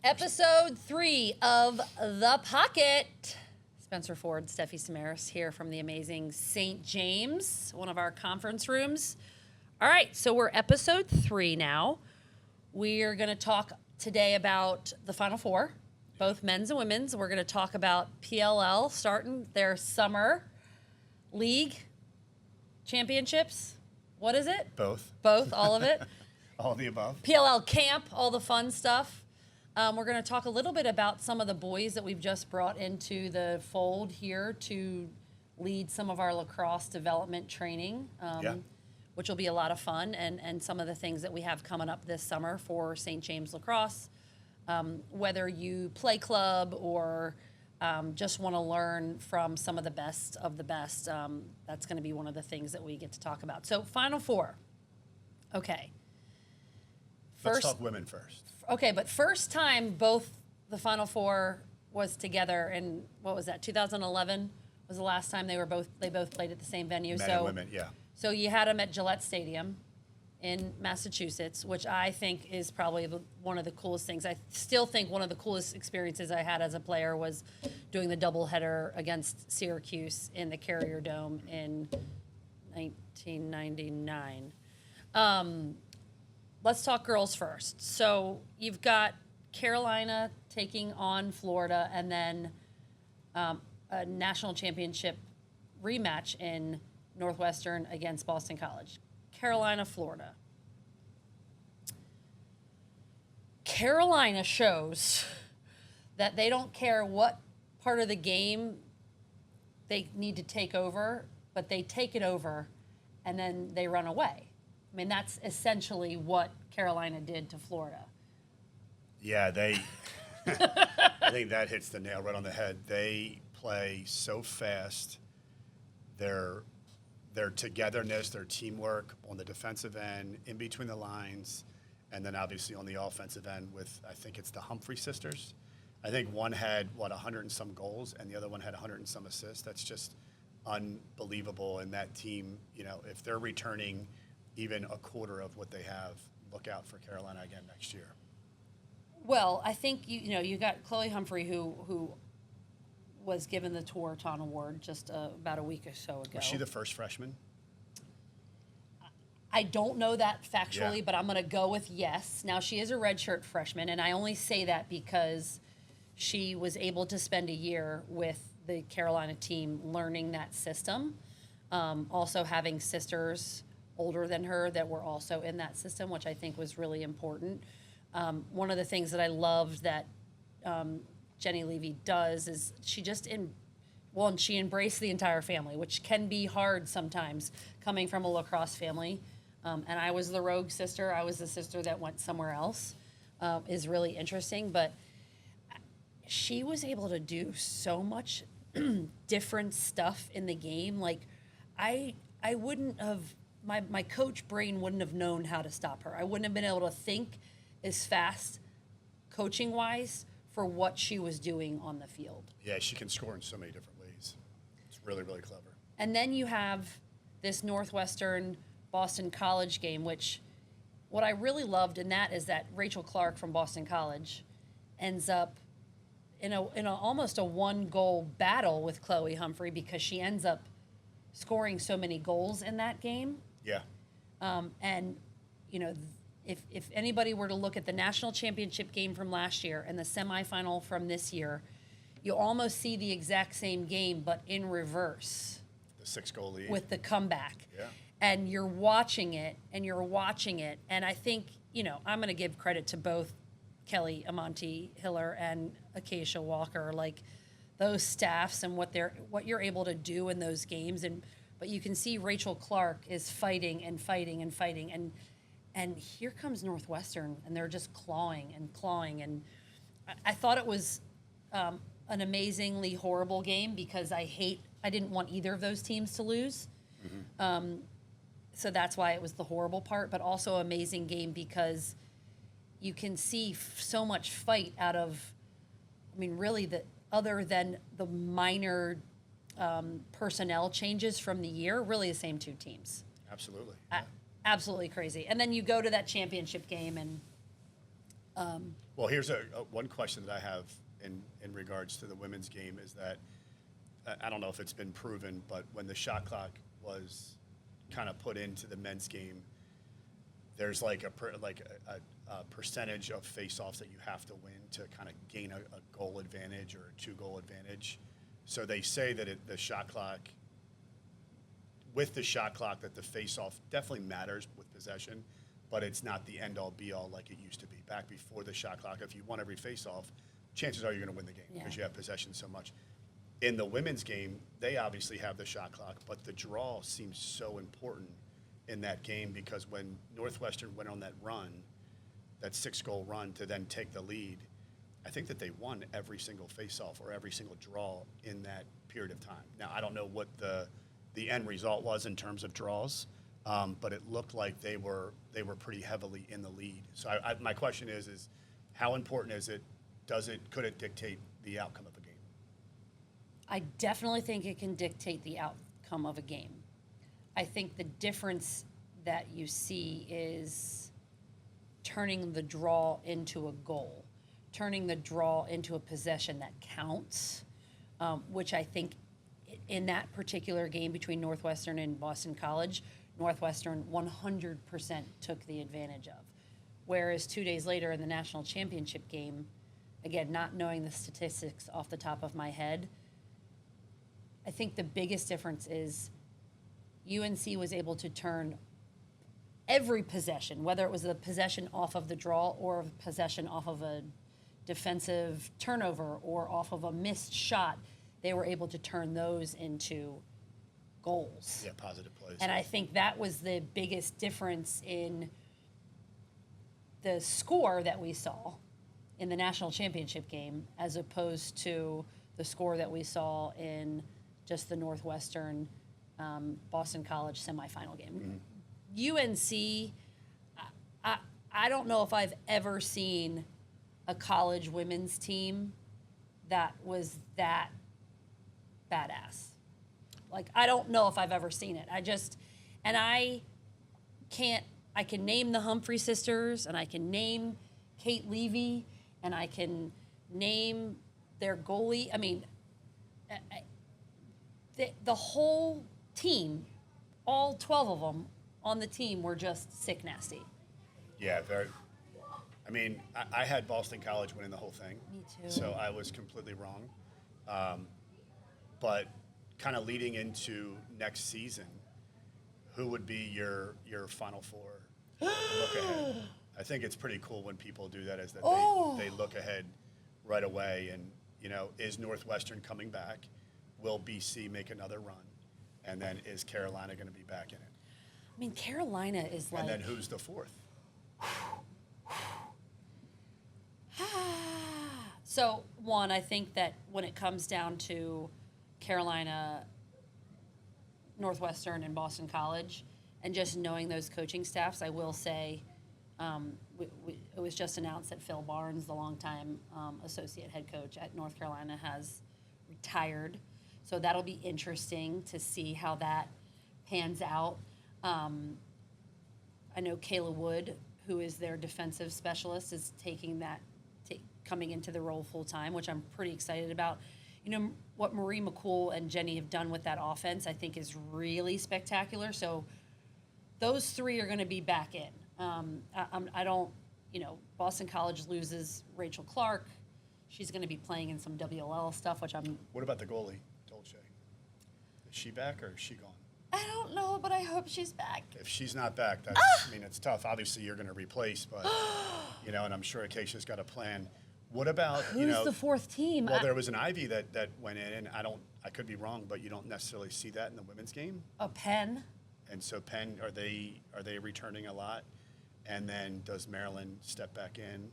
Episode 3 of The Pocket. Spencer Ford, Steffi Samaras here from the amazing St. James, one of our conference rooms. All right, so we're episode 3 now. We're going to talk today about the Final Four, both men's and women's. We're going to talk about PLL starting their summer league championships. What is it? Both, all of it. all the above. PLL camp, all the fun stuff. We're going to talk a little bit about some of the boys that we've just brought into the fold here to lead some of our lacrosse development training, which will be a lot of fun, and some of the things that we have coming up this summer for St. James Lacrosse. Whether you play club or just want to learn from some of the best, that's going to be one of the things that we get to talk about. So, Final Four. Okay. Let's talk women first. Okay, but first time both the Final Four was together in, what was that, 2011 was the last time they both played at the same venue. Men and women, yeah. So you had them at Gillette Stadium in Massachusetts, which I think is probably one of the coolest things. I still think one of the coolest experiences I had as a player was doing the doubleheader against Syracuse in the Carrier Dome in 1999. Let's talk girls first. So you've got Carolina taking on Florida, and then a national championship rematch in Northwestern against Boston College. Carolina, Florida. Carolina shows that they don't care what part of the game they need to take over, but they take it over and then they run away. I mean, that's essentially what Carolina did to Florida. Yeah, I think that hits the nail right on the head. They play so fast. Their togetherness, their teamwork on the defensive end, in between the lines, and then obviously on the offensive end with, I think it's the Humphrey sisters. I think one had, 100 and some goals, and the other one had 100 and some assists. That's just unbelievable. And that team, if they're returning even a quarter of what they have, look out for Carolina again next year. Well, I think you got Chloe Humphrey, who was given the Tewaaraton Award just about a week or so ago. Was she the first freshman? I don't know that factually, Yeah. but I'm going to go with yes. Now, she is a redshirt freshman, and I only say that because she was able to spend a year with the Carolina team learning that system. Also having sisters older than her that were also in that system, which I think was really important. One of the things that I loved that Jenny Levy does is she embraced the entire family, which can be hard sometimes coming from a lacrosse family. And I was the rogue sister. I was the sister that went somewhere else. Is really interesting. But she was able to do so much different stuff in the game. Like, I wouldn't have, my coach brain wouldn't have known how to stop her. I wouldn't have been able to think as fast, coaching-wise, for what she was doing on the field. Yeah, she can score in so many different ways. It's really, really clever. And then you have this Northwestern Boston College game, which what I really loved in that is that Rachel Clark from Boston College ends up in a almost a one-goal battle with Chloe Humphrey because she ends up scoring so many goals in that game. Yeah. And, if anybody were to look at the national championship game from last year and the semifinal from this year, you almost see the exact same game, but in reverse. The 6-goal lead. With the comeback. Yeah. And you're watching it, and I think, I'm going to give credit to both Kelly Amonte Hiller and Acacia Walker, like those staffs and what you're able to do in those games. But you can see Rachel Clark is fighting and fighting and fighting, and here comes Northwestern, and they're just clawing and clawing. And I thought it was an amazingly horrible game because I didn't want either of those teams to lose. Mm-hmm. So that's why it was the horrible part, but also amazing game because you can see so much fight out of, really other than the minor personnel changes from the year, really the same two teams. Absolutely. Yeah. Absolutely crazy. And then you go to that championship game, and Well, here's one question that I have in regards to the women's game is that I don't know if it's been proven, but when the shot clock was kind of put into the men's game, there's like a percentage of face-offs that you have to win to kind of gain a goal advantage or a 2-goal advantage. So they say that the shot clock, with the shot clock, that the face-off definitely matters with possession, but it's not the end-all be-all like it used to be. Back before the shot clock, if you won every face-off, chances are you're going to win the game because you have possession so much. In the women's game, they obviously have the shot clock, but the draw seems so important in that game because when Northwestern went on that run, that 6-goal run to then take the lead, I think that they won every single face-off or every single draw in that period of time. Now, I don't know what the end result was in terms of draws, but it looked like they were pretty heavily in the lead. So my question is how important is it? Could it dictate the outcome of a game? I definitely think it can dictate the outcome of a game. I think the difference that you see is turning the draw into a goal, turning the draw into a possession that counts, which I think in that particular game between Northwestern and Boston College, Northwestern 100% took the advantage of. Whereas 2 days later in the national championship game, again, not knowing the statistics off the top of my head, I think the biggest difference is UNC was able to turn every possession, whether it was a possession off of the draw or a possession off of a defensive turnover or off of a missed shot, they were able to turn those into goals. Yeah, positive plays. And I think that was the biggest difference in the score that we saw in the national championship game as opposed to the score that we saw in just the Northwestern Boston College semifinal game. UNC, I don't know if I've ever seen a college women's team that was that badass. Like, I don't know if I've ever seen it. I can name the Humphrey sisters, and I can name Kate Levy, and I can name their goalie. I mean, the whole team, all 12 of them on the team were just sick nasty. Yeah, very. I mean, I had Boston College winning the whole thing. Me too. So I was completely wrong. But kind of leading into next season, who would be your Final Four look ahead? I think it's pretty cool when people do that, is that they look ahead right away. And, is Northwestern coming back? Will BC make another run? And then is Carolina going to be back in it? I mean, Carolina is like... And then who's the fourth? So, one, I think that when it comes down to Carolina, Northwestern, and Boston College, and just knowing those coaching staffs, I will say it was just announced that Phil Barnes, the longtime associate head coach at North Carolina, has retired. So that'll be interesting to see how that pans out. I know Kayla Wood, who is their defensive specialist, is coming into the role full time, which I'm pretty excited about. What Marie McCool and Jenny have done with that offense, I think, is really spectacular. So those three are going to be back in. Boston College loses Rachel Clark. She's going to be playing in some WLL stuff, which I'm... What about the goalie, Dolce? Is she back or is she gone? I don't know, but I hope she's back. If she's not back, it's tough. Obviously, you're going to replace, but, and I'm sure Acacia's got a plan. What about, Who's the fourth team? Well, there was an Ivy that went in, and I could be wrong, but you don't necessarily see that in the women's game. A Penn. And so Penn, are they returning a lot? And then does Maryland step back in?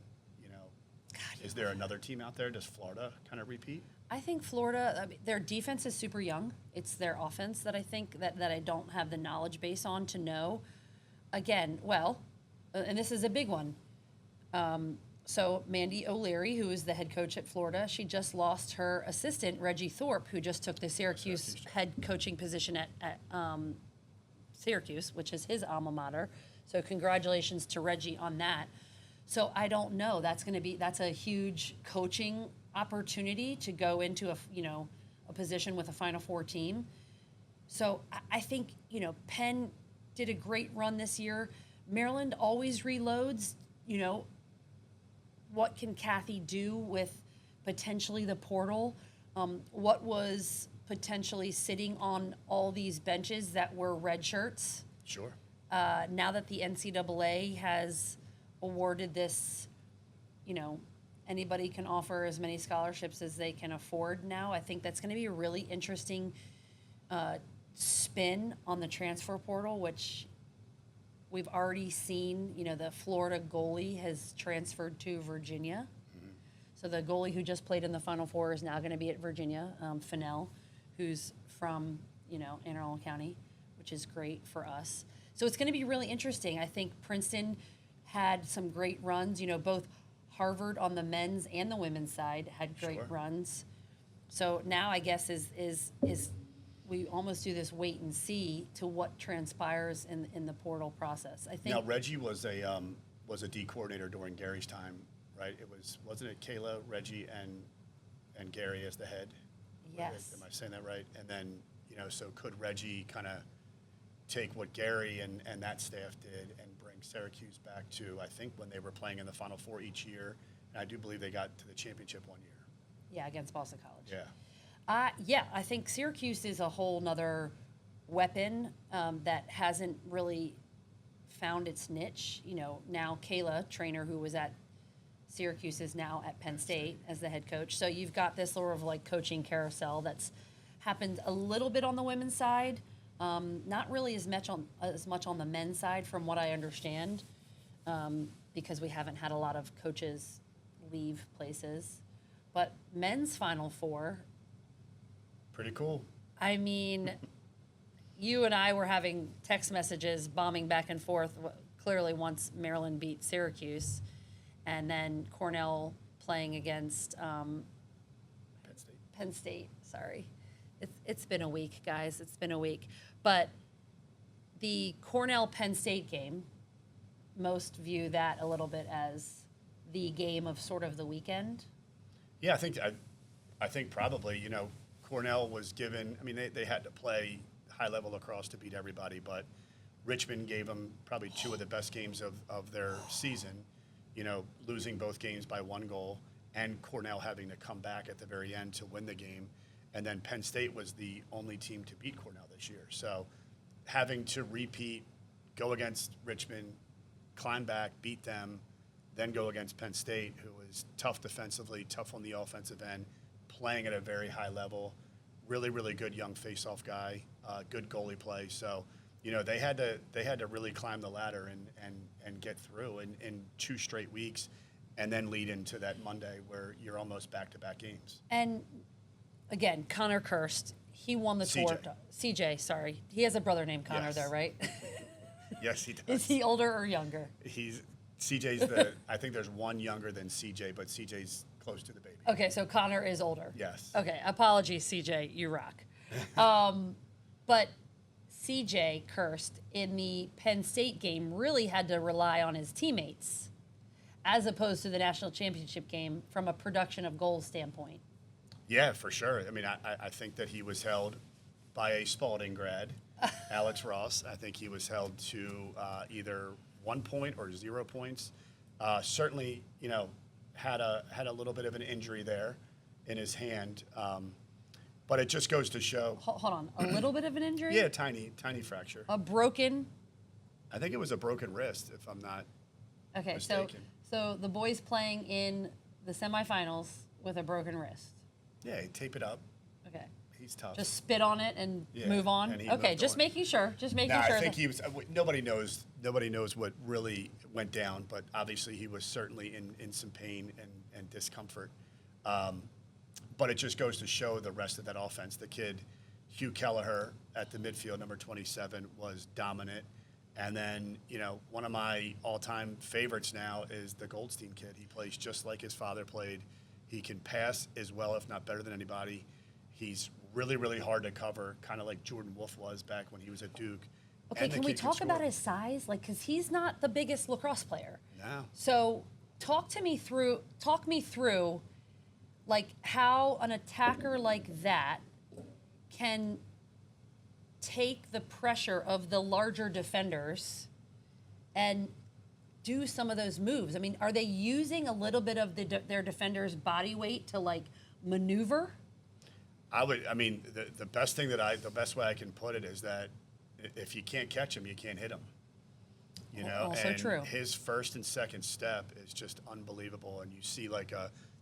Is there another team out there? Does Florida kind of repeat? I think Florida, their defense is super young. It's their offense that I think that I don't have the knowledge base on to know. Again, and this is a big one. So Mandy O'Leary, who is the head coach at Florida, she just lost her assistant, Reggie Thorpe, who just took the Syracuse head coaching position at Syracuse, which is his alma mater. So congratulations to Reggie on that. So I don't know. That's a huge coaching opportunity to go into a position with a Final Four team. So I think, Penn did a great run this year. Maryland always reloads. What can Kathy do with potentially the portal? What was potentially sitting on all these benches that were red shirts? Sure. Now that the NCAA has awarded this, anybody can offer as many scholarships as they can afford now. I think that's going to be a really interesting spin on the transfer portal, which we've already seen. The Florida goalie has transferred to Virginia. So the goalie who just played in the Final Four is now going to be at Virginia, Fennell, who's from, Anne Arundel County, which is great for us. So it's going to be really interesting. I think Princeton had some great runs. Both Harvard on the men's and the women's side had great Sure. runs. So now I guess is we almost do this wait and see to what transpires in the portal process. I think Now Reggie was a D coordinator during Gary's time, right? Wasn't it Kayla, Reggie, and Gary as the head? yes. Am I saying that right? And then so could Reggie kind of take what Gary and that staff did and bring Syracuse back to, I think, when they were playing in the Final Four each year, and I do believe they got to the championship one year. Yeah, against Boston College. Yeah. I think Syracuse is a whole nother weapon that hasn't really found its niche. Now Kayla, trainer who was at Syracuse, is now at Penn State as the head coach. So you've got this sort of like coaching carousel that's happened a little bit on the women's side, not really as much on the men's side, from what I understand, because we haven't had a lot of coaches leave places. But men's Final Four, Pretty cool. I mean, you and I were having text messages bombing back and forth. Clearly, once Maryland beat Syracuse, and then Cornell playing against Penn State. Penn State. Sorry, it's been a week, guys. It's been a week. But the Cornell Penn State game, most view that a little bit as the game of sort of the weekend. Yeah, I think probably, Cornell was given, I mean, they had to play high-level lacrosse to beat everybody, but Richmond gave them probably two of the best games of their season, losing both games by 1 goal, and Cornell having to come back at the very end to win the game. And then Penn State was the only team to beat Cornell this year. So having to repeat, go against Richmond, climb back, beat them, then go against Penn State, who is tough defensively, tough on the offensive end, playing at a very high level, really, really good young face-off guy, good goalie play. So, they had to really climb the ladder and get through in 2 straight weeks, and then lead into that Monday where you're almost back-to-back games. And again, Connor Kirst, he won the tour. CJ, sorry. He has a brother named Connor Yes. there, right? Yes, he does. Is he older or younger? CJ's I think there's one younger than CJ, but CJ's close to the baby. Okay, so Connor is older. Yes. Okay, apologies, CJ, you rock. But CJ Kirst in the Penn State game really had to rely on his teammates, as opposed to the national championship game from a production of goals standpoint. Yeah, for sure. I mean, I think that he was held by a Spalding grad, Alex Ross. I think he was held to either 1 point or 0 points. Certainly, had a little bit of an injury there in his hand, but it just goes to show. Hold on, a little bit of an injury? Yeah, tiny fracture. A broken. I think it was a broken wrist, if I'm not Okay, mistaken. so the boys playing in the semifinals with a broken wrist. Yeah, tape it up. Okay. He's tough. Just spit on it and Yeah, move on. and he Okay, moved just on. making sure. Just making No, sure. I think that- he was. Nobody knows what really went down, but obviously he was certainly in some pain and discomfort. But it just goes to show the rest of that offense. The kid, Hugh Kelleher, at the midfield, number 27, was dominant. And then, one of my all-time favorites now is the Goldstein kid. He plays just like his father played. He can pass as well, if not better than anybody. He's really, really hard to cover, kind of like Jordan Wolf was back when he was at Duke. Okay, And the can we kid talk about score. his size? Like, because he's not the biggest lacrosse player. No. So talk me through like how an attacker like that can take the pressure of the larger defenders and do some of those moves. I mean, are they using a little bit of their defenders' body weight to like maneuver? I mean, the best thing the best way I can put it is that if you can't catch him, you can't hit him. You know, Also and true. his first and second step is just unbelievable. And you see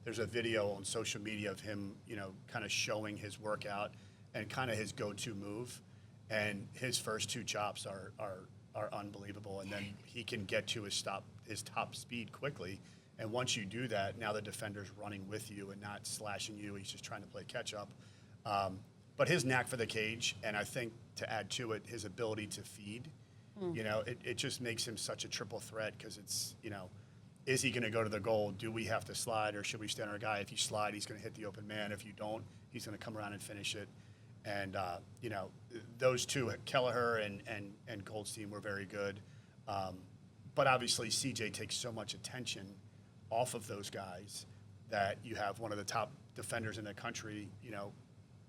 there's a video on social media of him, you know, kind of showing his workout and kind of his go-to move. And his first two chops are unbelievable. And then he can get to his top speed quickly. And once you do that, now the defender's running with you and not slashing you. He's just trying to play catch up. But his knack for the cage, and I think to add to it, his ability to feed, you know, it just makes him such a triple threat because it's, you know, is he going to go to the goal? Do we have to slide or should we stand our guy? If you slide, he's going to hit the open man. If you don't, he's going to come around and finish it. And, you know, those two, Kelleher and Goldstein, were very good. But obviously, CJ takes so much attention off of those guys that you have one of the top defenders in the country, you know,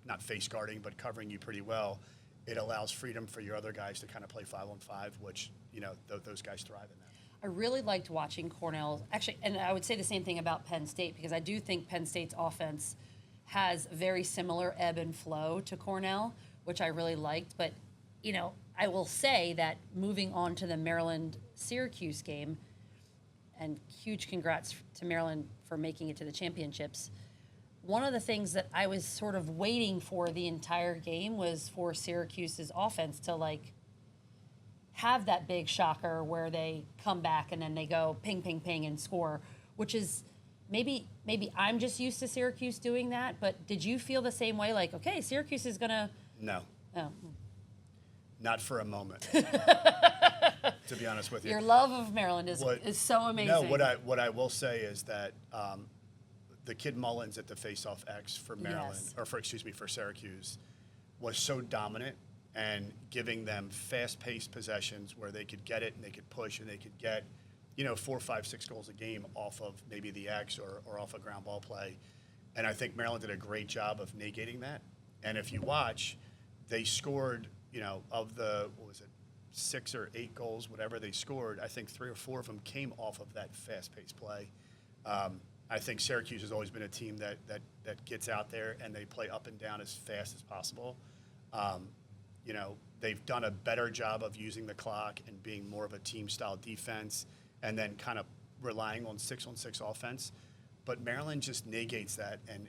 not face guarding, but covering you pretty well. It allows freedom for your other guys to kind of play 5-on-5, which, you know, those guys thrive in that. I really liked watching Cornell, actually, and I would say the same thing about Penn State, because I do think Penn State's offense has very similar ebb and flow to Cornell, which I really liked. But, you know, I will say that moving on to the Maryland-Syracuse game, and huge congrats to Maryland for making it to the championships, one of the things that I was sort of waiting for the entire game was for Syracuse's offense to, like, have that big shocker where they come back and then they go ping, ping, ping and score, which is maybe I'm just used to Syracuse doing that, but did you feel the same way? Like, okay, Syracuse is going to... No. Oh. Not for a moment, to be honest with you. Your love of Maryland is so amazing. No, what I will say is that the kid Mullins at the faceoff X for Maryland, Yes. or for Syracuse, was so dominant and giving them fast-paced possessions where they could get it and they could push and they could get, you know, 4, 5, 6 goals a game off of maybe the X or off a ground ball play. And I think Maryland did a great job of negating that. And if you watch, they scored, you know, of the, 6 or 8 goals, whatever they scored, I think 3 or 4 of them came off of that fast-paced play. I think Syracuse has always been a team that gets out there and they play up and down as fast as possible. You know, they've done a better job of using the clock and being more of a team-style defense and then kind of relying on 6-on-6 offense. But Maryland just negates that and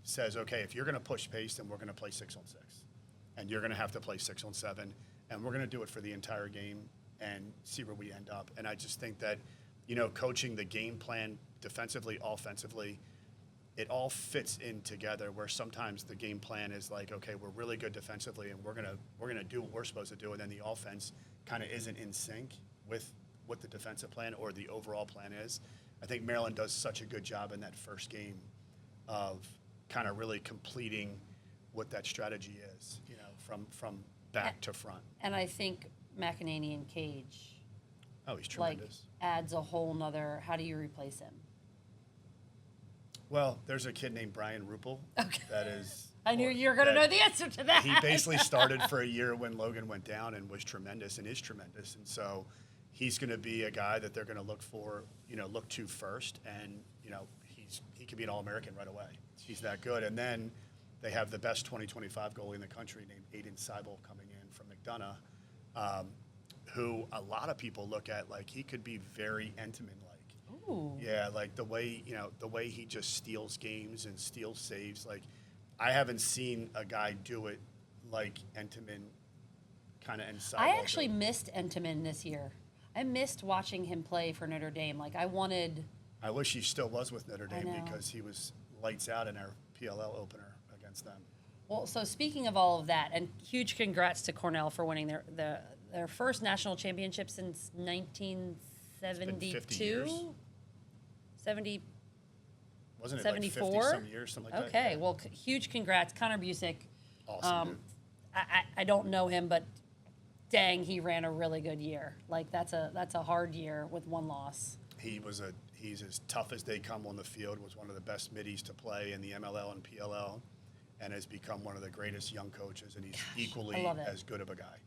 says, okay, if you're going to push pace, then we're going to play 6-on-6. And you're going to have to play 6-on-7. And we're going to do it for the entire game and see where we end up. And I just think that, you know, coaching the game plan defensively, offensively, it all fits in together where sometimes the game plan is like, okay, we're really good defensively and we're gonna do what we're supposed to do, and then the offense kind of isn't in sync with what the defensive plan or the overall plan is. I think Maryland does such a good job in that first game of kind of really completing what that strategy is, you know, from back to front. And I think McEnany and Cage, Oh, he's like, tremendous. adds a whole nother, how do you replace him? Well, there's a kid named Brian Ruppel that is. I knew you were going to know the answer to that. He basically started for a year when Logan went down and was tremendous and is tremendous. And so he's going to be a guy that they're going to look to first. And, you know, he could be an All-American right away. He's that good. And then they have the best 2025 goalie in the country named Aiden Seibel coming in from McDonough, who a lot of people look at like he could be very Entenmann-like. Ooh. Yeah, like the way he just steals games and steals saves. Like, I haven't seen a guy do it like Entenmann kind of inside. I actually missed Entenmann this year. I missed watching him play for Notre Dame. Like, I wish he still was with Notre Dame know. because he was lights out in our PLL opener against them. Well, so speaking of all of that, and huge congrats to Cornell for winning their first national championship since 1972. 50 years. 70. Wasn't it 74? like 50 some years, something like that? Okay, well, huge congrats, Connor Busick. Awesome. Dude. I don't know him, but dang, he ran a really good year. Like, that's a hard year with one loss. He He's as tough as they come on the field, was one of the best middies to play in the MLL and PLL, and has become one of the greatest young coaches, and he's equally love it. as good of a guy.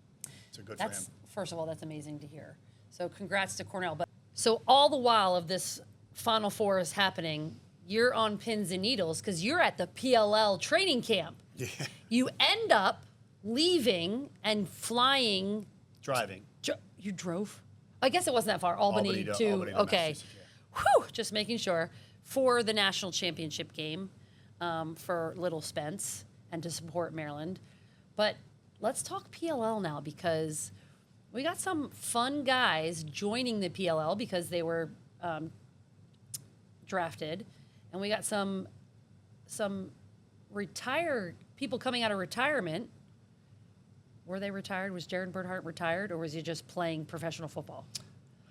So good for him. First of all, that's amazing to hear. So congrats to Cornell. But so all the while of this Final Four is happening, you're on pins and needles because you're at the PLL training camp. Yeah. You end up leaving and flying. Driving. You drove? I guess it wasn't that far. Albany to Albany to okay. Massachusetts, yeah. Whew, just making sure for the national championship game for Little Spence and to support Maryland. But let's talk PLL now because we got some fun guys joining the PLL because they were drafted, and we got some retired people coming out of retirement. Were they retired? Was Jared Bernhardt retired, or was he just playing professional football?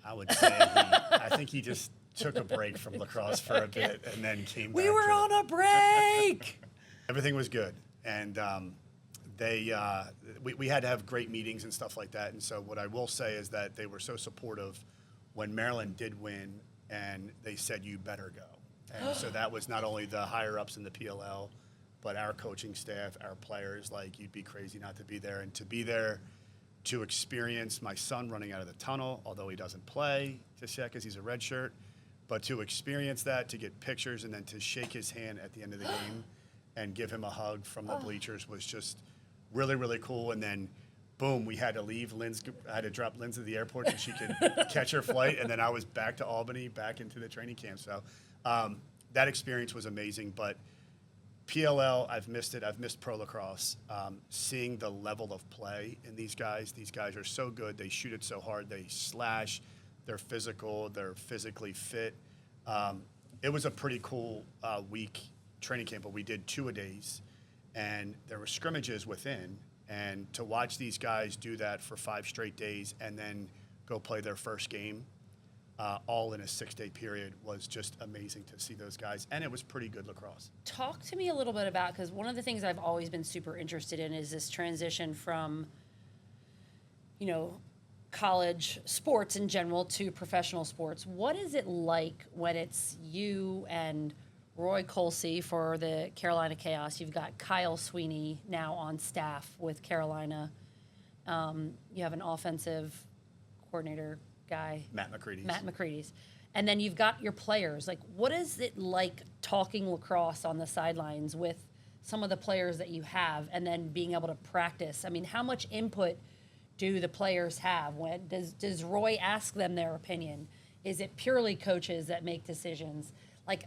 I would say I think he just took a break from lacrosse for a bit and then came back. We were on a break. Everything was good, and we had to have great meetings and stuff like that. And so what I will say is that they were so supportive when Maryland did win, and they said, you better go. And so that was not only the higher ups in the PLL, but our coaching staff, our players, like, you'd be crazy not to be there. And to be there to experience my son running out of the tunnel, although he doesn't play just yet because he's a redshirt, but to experience that, to get pictures, and then to shake his hand at the end of the game and give him a hug from the bleachers was just really, really cool. And then, boom, we had to leave. I had to drop Linz at the airport so she could catch her flight, and then I was back to Albany, back into the training camp. So that experience was amazing. But PLL, I've missed it. I've missed pro lacrosse. Seeing the level of play in these guys are so good. They shoot it so hard. They slash. They're physical. They're physically fit. It was a pretty cool week training camp, but we did 2-a-days, and there were scrimmages within. And to watch these guys do that for 5 straight days and then go play their first game all in a 6-day period was just amazing to see those guys. And it was pretty good lacrosse. Talk to me a little bit about, because one of the things I've always been super interested in is this transition from, college sports in general to professional sports. What is it like when it's you and Roy Colsey for the Carolina Chaos? You've got Kyle Sweeney now on staff with Carolina. You have an offensive coordinator guy, Matt McCready. And then you've got your players. Like, what is it like talking lacrosse on the sidelines with some of the players that you have and then being able to practice? I mean, how much input do the players have? When does Roy ask them their opinion? Is it purely coaches that make decisions? Like,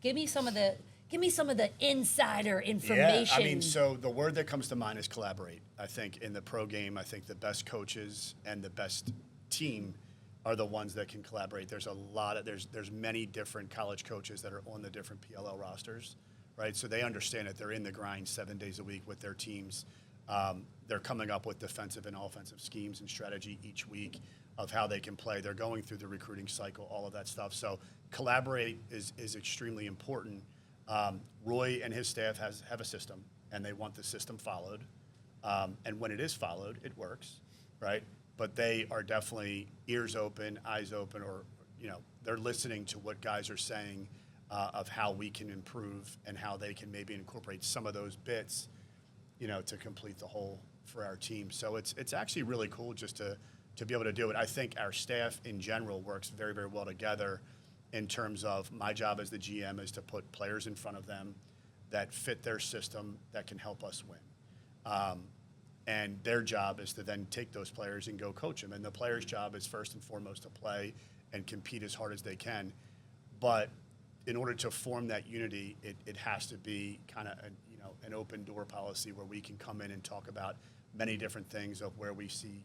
give me some of the insider information. Yeah, I mean, so the word that comes to mind is collaborate. I think in the pro game, I think the best coaches and the best team are the ones that can collaborate. There's there's many different college coaches that are on the different PLL rosters, right? So they understand that they're in the grind 7 days a week with their teams. They're coming up with defensive and offensive schemes and strategy each week of how they can play. They're going through the recruiting cycle, all of that stuff. So collaborate is extremely important. Roy and his staff have a system, and they want the system followed. And when it is followed, it works, right? But they are definitely ears open, eyes open, or they're listening to what guys are saying of how we can improve and how they can maybe incorporate some of those bits, to complete the whole for our team. So it's actually really cool just to be able to do it. I think our staff in general works very, very well together in terms of my job as the GM is to put players in front of them that fit their system that can help us win. And their job is to then take those players and go coach them. And the player's job is first and foremost to play and compete as hard as they can. But in order to form that unity, it has to be kind of an open door policy where we can come in and talk about many different things of where we see,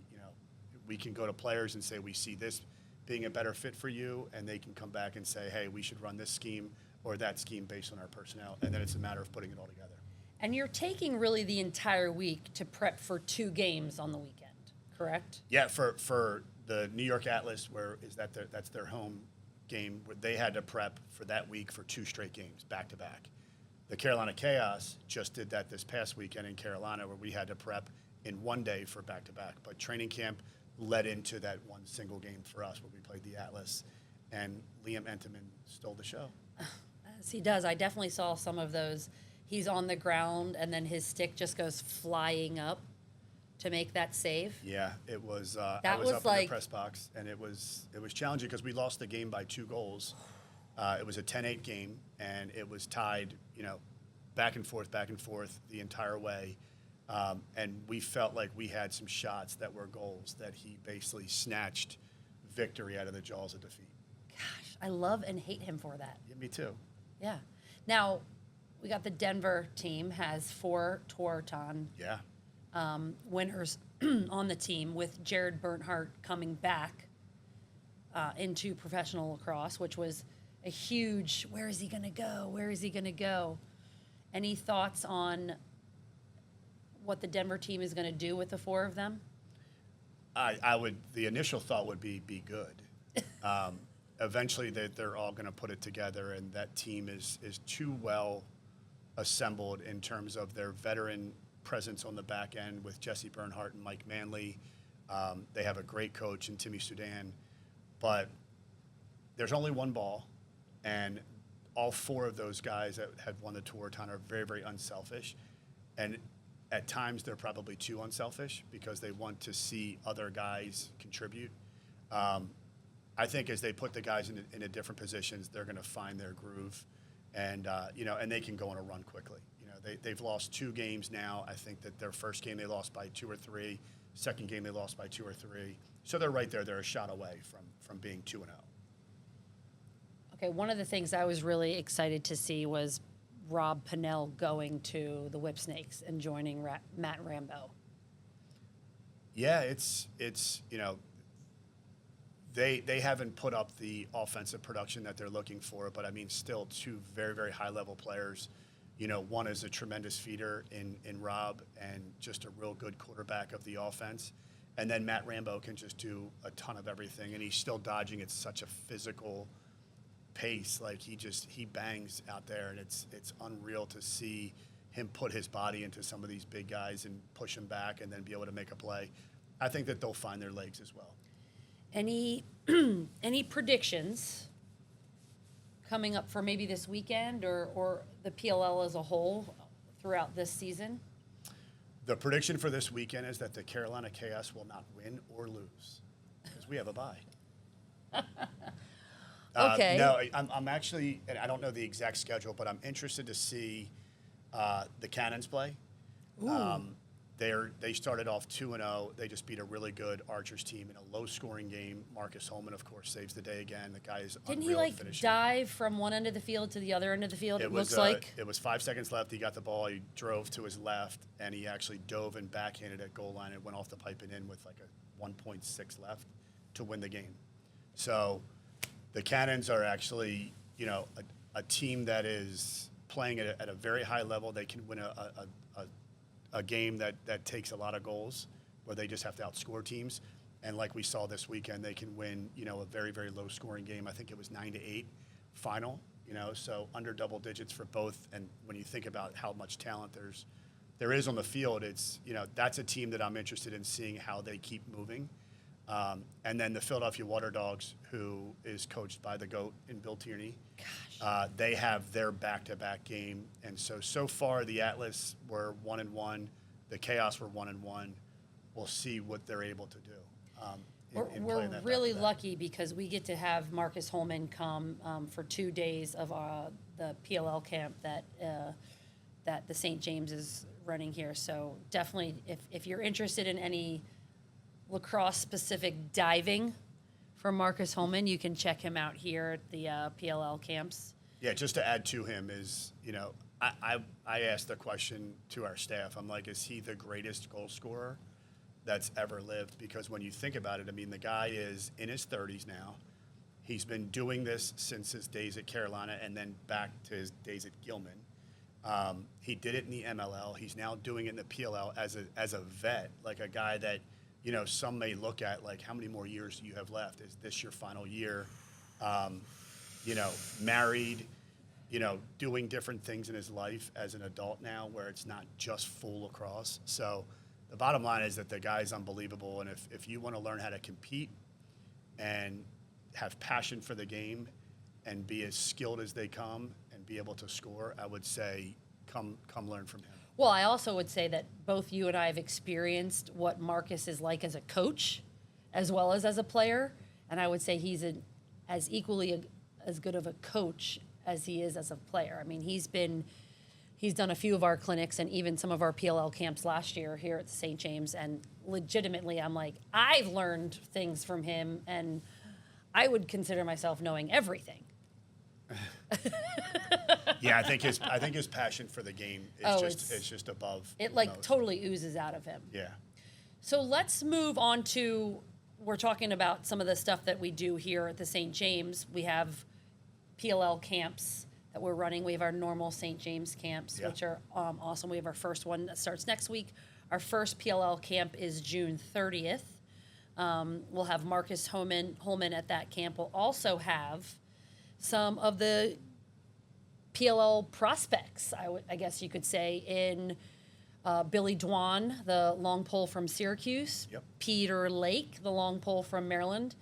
we can go to players and say, we see this being a better fit for you, and they can come back and say, hey, we should run this scheme or that scheme based on our personnel. And then it's a matter of putting it all together. And you're taking really the entire week to prep for 2 games on the weekend, correct? Yeah, for the New York Atlas, that's their home game, where they had to prep for that week for 2 straight games, back-to-back. The Carolina Chaos just did that this past weekend in Carolina, where we had to prep in 1 day for back-to-back. But training camp led into that one single game for us where we played the Atlas. and Liam Entenmann stole the show. Yes, he does. I definitely saw some of those. He's on the ground, and then his stick just goes flying up to make that save. Yeah, it was. I That was was up in like- the press box, and it was challenging because we lost the game by 2 goals. It was a 10-8 game, and it was tied, back and forth the entire way. And we felt like we had some shots that were goals that he basically snatched victory out of the jaws of defeat. Gosh, I love and hate him for that. Yeah, me too. Yeah. Now, we got the Denver team has 4 Tewaaraton Yeah. winners on the team, with Jared Bernhardt coming back into professional lacrosse, which was a huge, where is he going to go? Where is he going to go? Any thoughts on what the Denver team is going to do with the 4 of them? The initial thought would be good. Eventually, they're all going to put it together, and that team is too well assembled in terms of their veteran presence on the back end with Jesse Bernhardt and Mike Manley. They have a great coach in Timmy Sudan, but there's only one ball, and all 4 of those guys that had won the Tewaaraton are very, very unselfish, and at times they're probably too unselfish because they want to see other guys contribute. I think as they put the guys in different positions, they're going to find their groove, and and they can go on a run quickly. They've lost 2 games now. I think that their first game they lost by 2 or 3. Second game they lost by 2 or 3. So they're right there. They're a shot away from being 2-0. Okay, one of the things I was really excited to see was Rob Pennell going to the Whipsnakes and joining Matt Rambo. Yeah, it's they haven't put up the offensive production that they're looking for, but I mean, still 2 very, very high level players. One is a tremendous feeder in Rob and just a real good quarterback of the offense. And then Matt Rambo can just do a ton of everything, and he's still dodging at such a physical pace. Like he bangs out there, and it's unreal to see him put his body into some of these big guys and push them back and then be able to make a play. I think that they'll find their legs as well. Any predictions coming up for maybe this weekend or the PLL as a whole throughout this season? The prediction for this weekend is that the Carolina Chaos will not win or lose because we have a bye. Okay. No, I'm actually, and I don't know the exact schedule, but I'm interested to see the Cannons play. They started off 2-0. They just beat a really good Archers team in a low-scoring game. Marcus Holman, of course, saves the day again. The guy is Didn't unreal he at finishing. dive from one end of the field to the other end of the field? It looks was, like. it was 5 seconds left. He got the ball. He drove to his left, and he actually dove and backhanded at goal line and went off the pipe and in with like a 1.6 left to win the game. So the Cannons are actually, a team that is playing at a very high level. They can win a game that takes a lot of goals, where they just have to outscore teams. And like we saw this weekend, they can win, a very, very low-scoring game. I think it was 9-8 final, so under double digits for both. And when you think about how much talent there is on the field, it's, that's a team that I'm interested in seeing how they keep moving. And then the Philadelphia Water Dogs, who is coached by the GOAT in Bill Tierney. They have their back-to-back game. And so far, the Atlas were 1-1. The Chaos were 1-1. We'll see what they're able to do. in We're playing that really back-to-back. lucky because we get to have Marcus Holman come for 2 days of the PLL camp that the St. James is running here. So definitely, if you're interested in any lacrosse-specific diving from Marcus Holman, you can check him out here at the PLL camps. Yeah, just to add to him is, I asked the question to our staff. I'm like, is he the greatest goal scorer that's ever lived? Because when you think about it, I mean, the guy is in his 30s now. He's been doing this since his days at Carolina and then back to his days at Gilman. He did it in the MLL. He's now doing it in the PLL as a vet, like a guy that, some may look at like, how many more years do you have left? Is this your final year? Married, doing different things in his life as an adult now, where it's not just full lacrosse. So the bottom line is that the guy's unbelievable. And if you want to learn how to compete and, have passion for the game and be as skilled as they come and be able to score, I would say come learn from him. Well, I also would say that both you and I have experienced what Marcus is like as a coach as well as a player. And I would say he's as equally as good of a coach as he is as a player. I mean, he's done a few of our clinics and even some of our PLL camps last year here at the St. James. And legitimately, I'm like, I've learned things from him, and I would consider myself knowing everything. Yeah, I think his passion for the game is it's just above. It like most. totally oozes out of him. Yeah. So let's move on to, we're talking about some of the stuff that we do here at the St. James. We have PLL camps that we're running. We have our normal St. James camps, Yeah. which are awesome. We have our first one that starts next week. Our first PLL camp is June 30th. We'll have Marcus Holman at that camp. We'll also have some of the PLL prospects, I guess you could say, in Billy Dwan, the long pole from Syracuse, Yep. Peter Lake, the long pole from Maryland,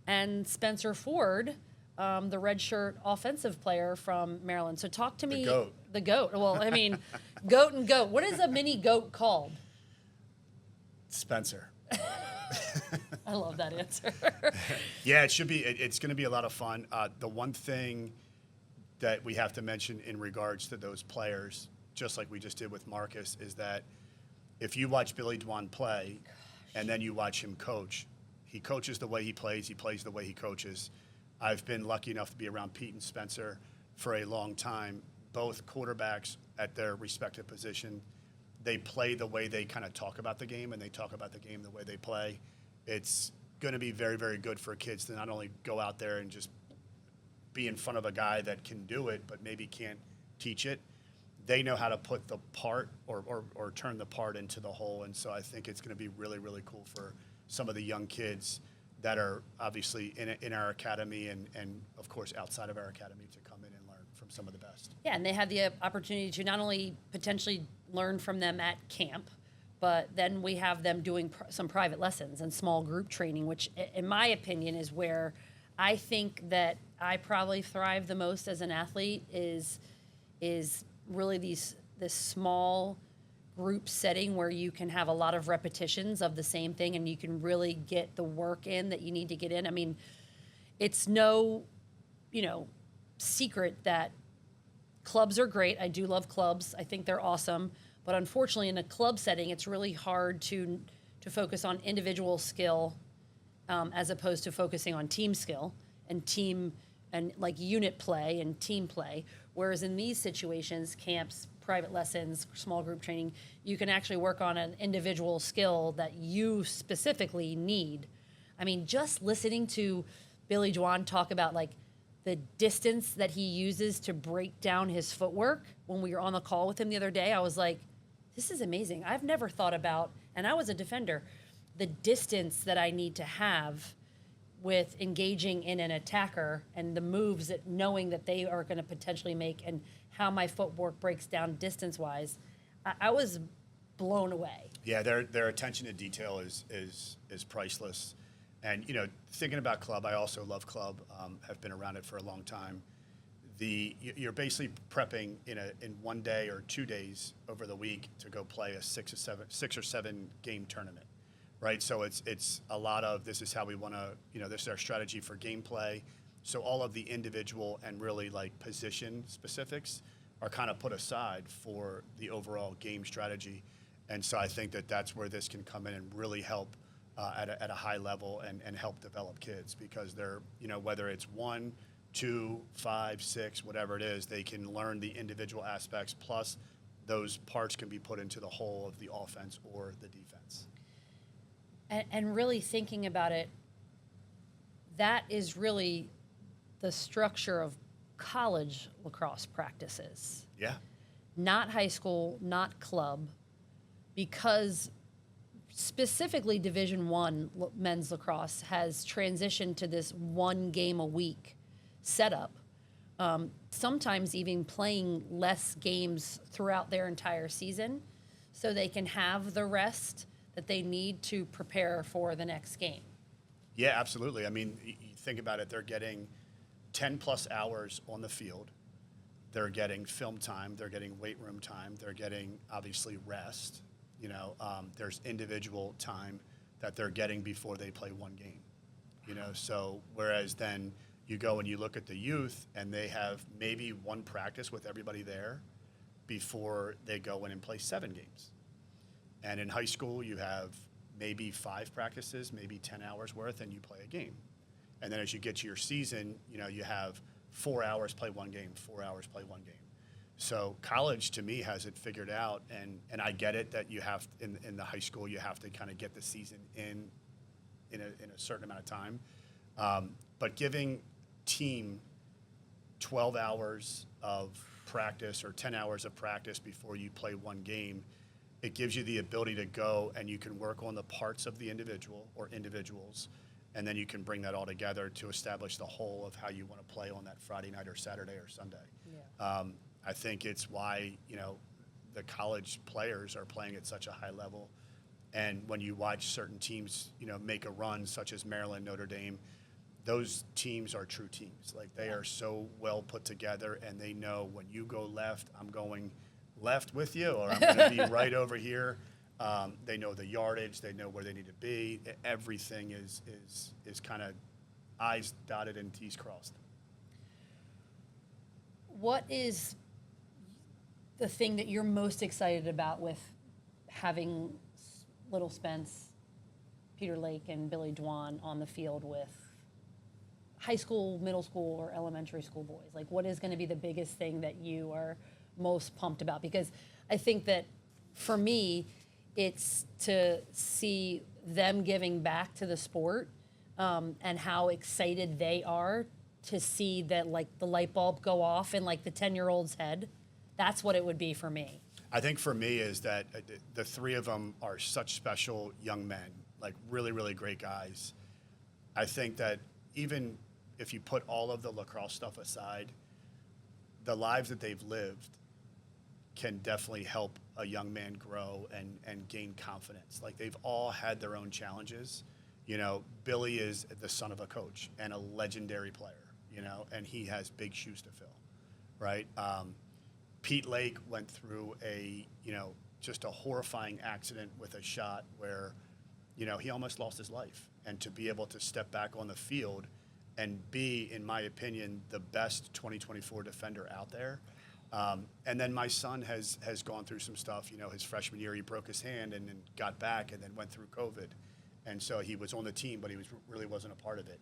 and Spencer Ford, the redshirt offensive player from Maryland. So talk to me. GOAT. The GOAT. Well, I mean, goat and goat. What is a mini goat called? Spencer. I love that answer. Yeah, it should be. It's going to be a lot of fun. The one thing that we have to mention in regards to those players, just like we just did with Marcus, is that if you watch Billy Dwan play and then you watch him coach, he coaches the way he plays the way he coaches. I've been lucky enough to be around Pete and Spencer for a long time, both quarterbacks at their respective position. They play the way they kind of talk about the game, and they talk about the game the way they play. It's going to be very, very good for kids to not only go out there and just be in front of a guy that can do it, but maybe can't teach it. They know how to put the part or turn the part into the whole. And so I think it's going to be really, really cool for some of the young kids that are obviously in our academy and of course, outside of our academy to come in and learn from some of the best. Yeah, and they have the opportunity to not only potentially learn from them at camp, but then we have them doing some private lessons and small group training, which in my opinion is where I think that I probably thrive the most as an athlete is really this small group setting where you can have a lot of repetitions of the same thing and you can really get the work in that you need to get in. I mean, it's no, secret that clubs are great. I do love clubs. I think they're awesome. But unfortunately, in a club setting, it's really hard to focus on individual skill as opposed to focusing on team skill and team and like unit play and team play. Whereas in these situations, camps, private lessons, small group training, you can actually work on an individual skill that you specifically need. I mean, just listening to Billy Dwan talk about like the distance that he uses to break down his footwork when we were on the call with him the other day, I was like, this is amazing. I've never thought about, and I was a defender, the distance that I need to have with engaging in an attacker and the moves that knowing that they are going to potentially make and how my footwork breaks down distance-wise. I was blown away. Yeah, their attention to detail is priceless. And, thinking about club, I also love club, have been around it for a long time. You're basically prepping in 1 day or 2 days over the week to go play a 6 or 7 game tournament, right? So it's a lot of, this is how we want to, this is our strategy for gameplay. So all of the individual and really like position specifics are kind of put aside for the overall game strategy. And so I think that that's where this can come in and really help at a high level and help develop kids, because they're, whether it's 1, 2, 5, 6, whatever it is, they can learn the individual aspects, plus those parts can be put into the whole of the offense or the defense. And really thinking about it, that is really the structure of college lacrosse practices. Yeah. Not high school, not club, because specifically Division I men's lacrosse has transitioned to this 1 game a week setup, sometimes even playing less games throughout their entire season so they can have the rest that they need to prepare for the next game. Yeah, absolutely. I mean, you think about it, they're getting 10 plus hours on the field. They're getting film time. They're getting weight room time. They're getting, obviously, rest. There's individual time that they're getting before they play one game. So whereas then you go and you look at the youth and they have maybe one practice with everybody there before they go in and play 7 games. And in high school, you have maybe 5 practices, maybe 10 hours worth, and you play a game. And then as you get to your season, you have 4 hours, play one game, 4 hours, play one game. So college, to me, has it figured out. And I get it that you have, in the high school, you have to kind of get the season in a certain amount of time. But giving team 12 hours of practice or 10 hours of practice before you play one game, it gives you the ability to go and you can work on the parts of the individual or individuals, and then you can bring that all together to establish the whole of how you want to play on that Friday night or Saturday or Sunday. Yeah. I think it's why, the college players are playing at such a high level. And when you watch certain teams, make a run, such as Maryland, Notre Dame, those teams are true teams. Like, they are so well put together, and they know when you go left, I'm going left with you, or I'm going to be right over here. They know the yardage. They know where they need to be. Everything is kind of I's dotted and T's crossed. What is the thing that you're most excited about with having Little Spence, Peter Lake, and Billy Dwan on the field with high school, middle school, or elementary school boys? Like, what is going to be the biggest thing that you are most pumped about? Because I think that for me, it's to see them giving back to the sport, and how excited they are to see that, like, the light bulb go off in, like, the 10-year-old's head. That's what it would be for me. I think for me is that the 3 of them are such special young men, like really, really great guys. I think that even if you put all of the lacrosse stuff aside, the lives that they've lived can definitely help a young man grow and gain confidence. Like, they've all had their own challenges. Billy is the son of a coach and a legendary player, and he has big shoes to fill, right? Pete Lake went through just a horrifying accident with a shot where, he almost lost his life. And to be able to step back on the field and be, in my opinion, the best 2024 defender out there. And then my son has gone through some stuff. His freshman year, he broke his hand and then got back and then went through COVID. And so he was on the team, but he really wasn't a part of it.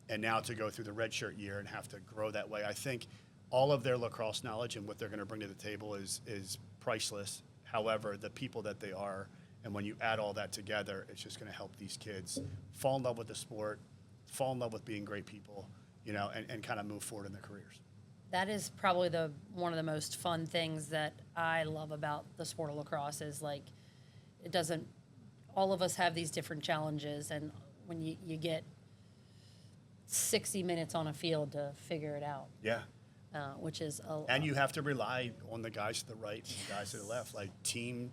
And now to go through the redshirt year and have to grow that way, I think all of their lacrosse knowledge and what they're going to bring to the table is priceless. However, the people that they are, and when you add all that together, it's just going to help these kids fall in love with the sport, fall in love with being great people, and kind of move forward in their careers. That is probably one of the most fun things that I love about the sport of lacrosse is, like, all of us have these different challenges, and when you get 60 minutes on a field to figure it out. Yeah. Which is and you have to rely on the guys to the right and the guys to the left. Like, team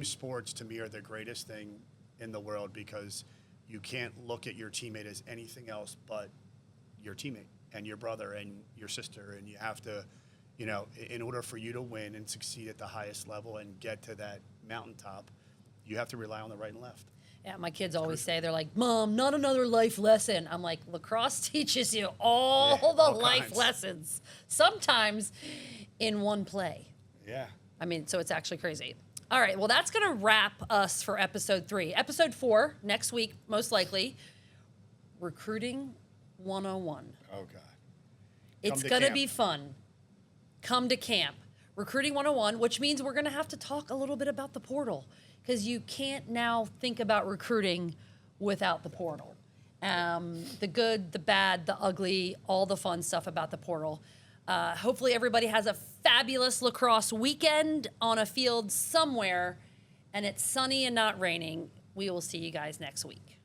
sports to me are the greatest thing in the world, because you can't look at your teammate as anything else but your teammate and your brother and your sister. And you have to, in order for you to win and succeed at the highest level and get to that mountaintop, you have to rely on the right and left. Yeah, my kids always say, they're like, "Mom, not another life lesson." I'm like, lacrosse teaches you all all life kinds. lessons, sometimes in one play. Yeah. I mean, so it's actually crazy. All right, well, that's going to wrap us for episode 3. Episode 4, next week, most likely, Recruiting 101. Oh, God. It's to going to camp. be fun. Come to camp. Recruiting 101, which means we're going to have to talk a little bit about the portal, because you can't now think about recruiting without the portal. The good, the bad, the ugly, all the fun stuff about the portal. Hopefully everybody has a fabulous lacrosse weekend on a field somewhere, and it's sunny and not raining. We will see you guys next week.